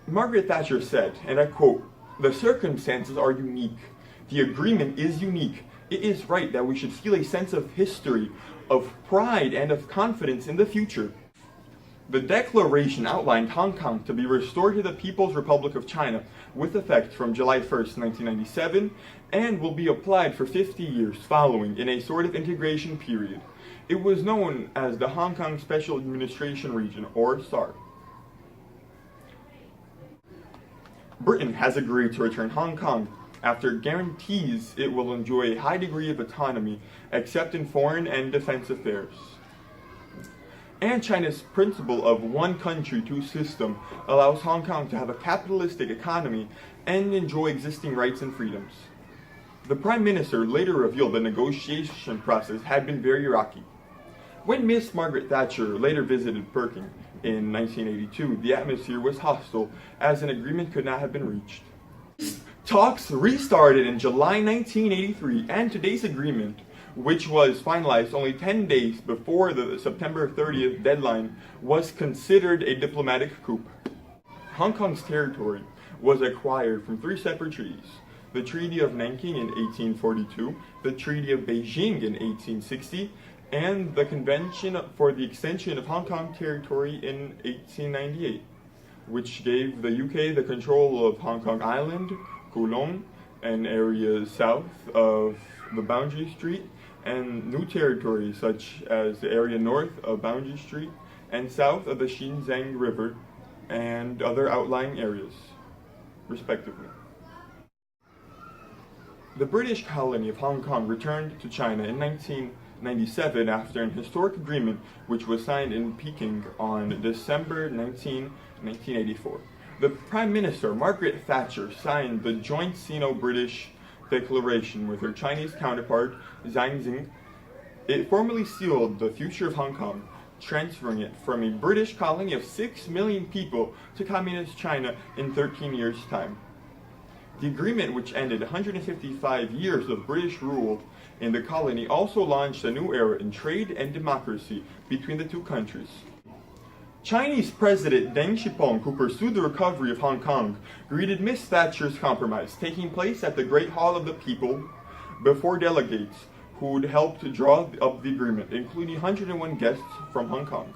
Margaret Thatcher said, and I quote, "The circumstances are unique. The agreement is unique. It is right that we should feel a sense of history, of pride, and of confidence in the future." The declaration outlined Hong Kong to be restored to the People's Republic of China with effect from July 1st, 1997, and will be applied for 50 years following in a sort of integration period. It was known as the Hong Kong Special Administration Region, or SAR. Britain has agreed to return Hong Kong after guarantees it will enjoy a high degree of autonomy except in foreign and defense affairs. And China's principle of one country, two system allows Hong Kong to have a capitalistic economy and enjoy existing rights and freedoms. The Prime Minister later revealed the negotiation process had been very rocky. When Miss Margaret Thatcher later visited Peking in 1982, the atmosphere was hostile as an agreement could not have been reached. Talks restarted in July 1983, and today's agreement, which was finalized only 10 days before the September 30th deadline, was considered a diplomatic coup. Hong Kong's territory was acquired from three separate treaties: the Treaty of Nanking in 1842, the Treaty of Beijing in 1860, and the Convention for the Extension of Hong Kong Territory in 1898, which gave the UK the control of Hong Kong Island, Kowloon, and areas south of the Boundary Street, and new territories such as the area north of Boundary Street and south of the Xinjiang River and other outlying areas, respectively. The British colony of Hong Kong returned to China in 1997 after an historic agreement which was signed in Peking on December 19, 1984. The Prime Minister, Margaret Thatcher, signed the joint Sino-British Declaration with her Chinese counterpart, Zhang Zing. It formally sealed the future of Hong Kong, transferring it from a British colony of 6 million people to Communist China in 13 years' time. The agreement, which ended 155 years of British rule in the colony, also launched a new era in trade and democracy between the two countries. Chinese President Deng Xiaoping, who pursued the recovery of Hong Kong, greeted Miss Thatcher's compromise, taking place at the Great Hall of the People before delegates who'd helped draw up the agreement, including 101 guests from Hong Kong.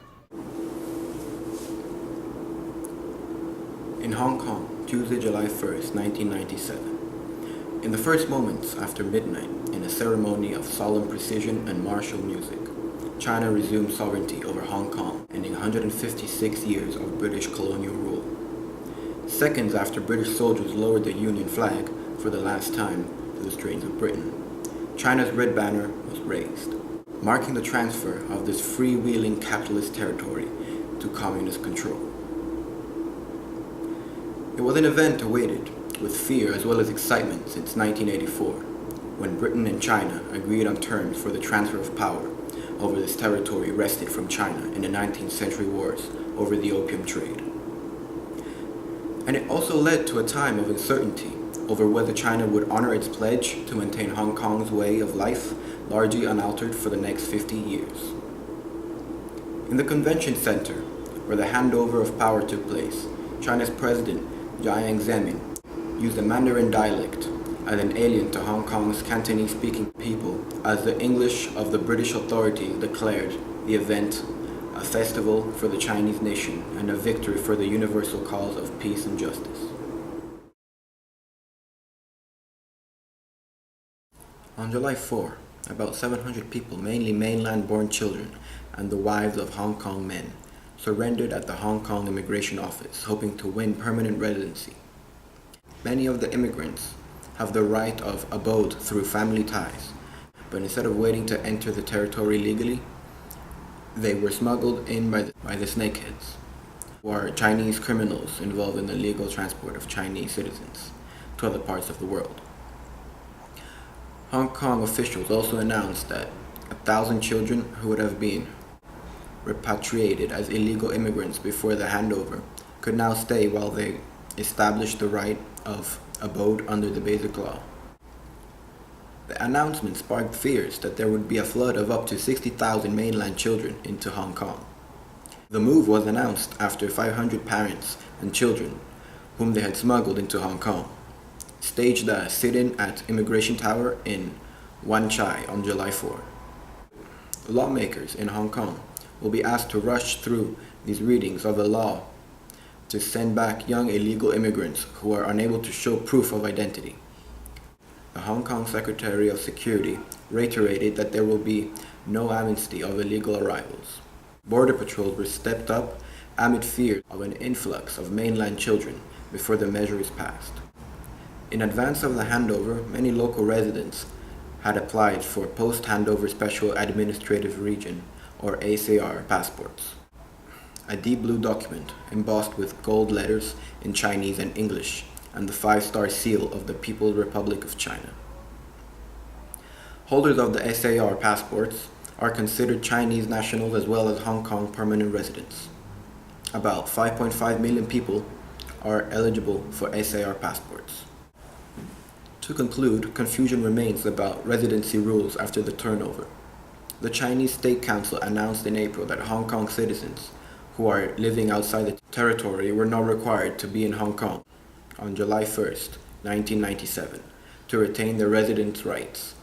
In Hong Kong, Tuesday, July 1st, 1997. In the first moments after midnight, in a ceremony of solemn precision and martial music, China resumed sovereignty over Hong Kong, ending 156 years of British colonial rule. Seconds after British soldiers lowered the Union flag for the last time to the strains of Britain, China's red banner was raised, marking the transfer of this freewheeling capitalist territory to communist control. It was an event awaited with fear as well as excitement since 1984, when Britain and China agreed on terms for the transfer of power over this territory wrested from China in the 19th century wars over the opium trade. And it also led to a time of uncertainty over whether China would honor its pledge to maintain Hong Kong's way of life largely unaltered for the next 50 years. In the convention center, where the handover of power took place, China's president, Jiang Zemin, used the Mandarin dialect as an alien to Hong Kong's Cantonese-speaking people, as the English of the British authorities declared the event a festival for the Chinese nation and a victory for the universal cause of peace and justice. On July 4, about 700 people, mainly mainland-born children and the wives of Hong Kong men, surrendered at the Hong Kong Immigration Office, hoping to win permanent residency. Many of the immigrants have the right of abode through family ties, but instead of waiting to enter the territory legally, they were smuggled in by the snakeheads, who are Chinese criminals involved in the legal transport of Chinese citizens to other parts of the world. Hong Kong officials also announced that 1,000 children who would have been repatriated as illegal immigrants before the handover could now stay while they established the right of abode under the Basic Law. The announcement sparked fears that there would be a flood of up to 60,000 mainland children into Hong Kong. The move was announced after 500 parents and children whom they had smuggled into Hong Kong, staged a sit-in at Immigration Tower in Wan Chai on July 4. Lawmakers in Hong Kong will be asked to rush through these readings of a law to send back young illegal immigrants who are unable to show proof of identity. The Hong Kong Secretary of Security reiterated that there will be no amnesty of illegal arrivals. Border patrols were stepped up amid fears of an influx of mainland children before the measure is passed. In advance of the handover, many local residents had applied for Post-Handover Special Administrative Region, or SAR, passports. A deep blue document embossed with gold letters in Chinese and English, and the 5-star seal of the People's Republic of China. Holders of the SAR passports are considered Chinese nationals as well as Hong Kong permanent residents. About 5.5 million people are eligible for SAR passports. To conclude, confusion remains about residency rules after the turnover. The Chinese State Council announced in April that Hong Kong citizens who are living outside the territory were not required to be in Hong Kong on July 1st, 1997, to retain their residence rights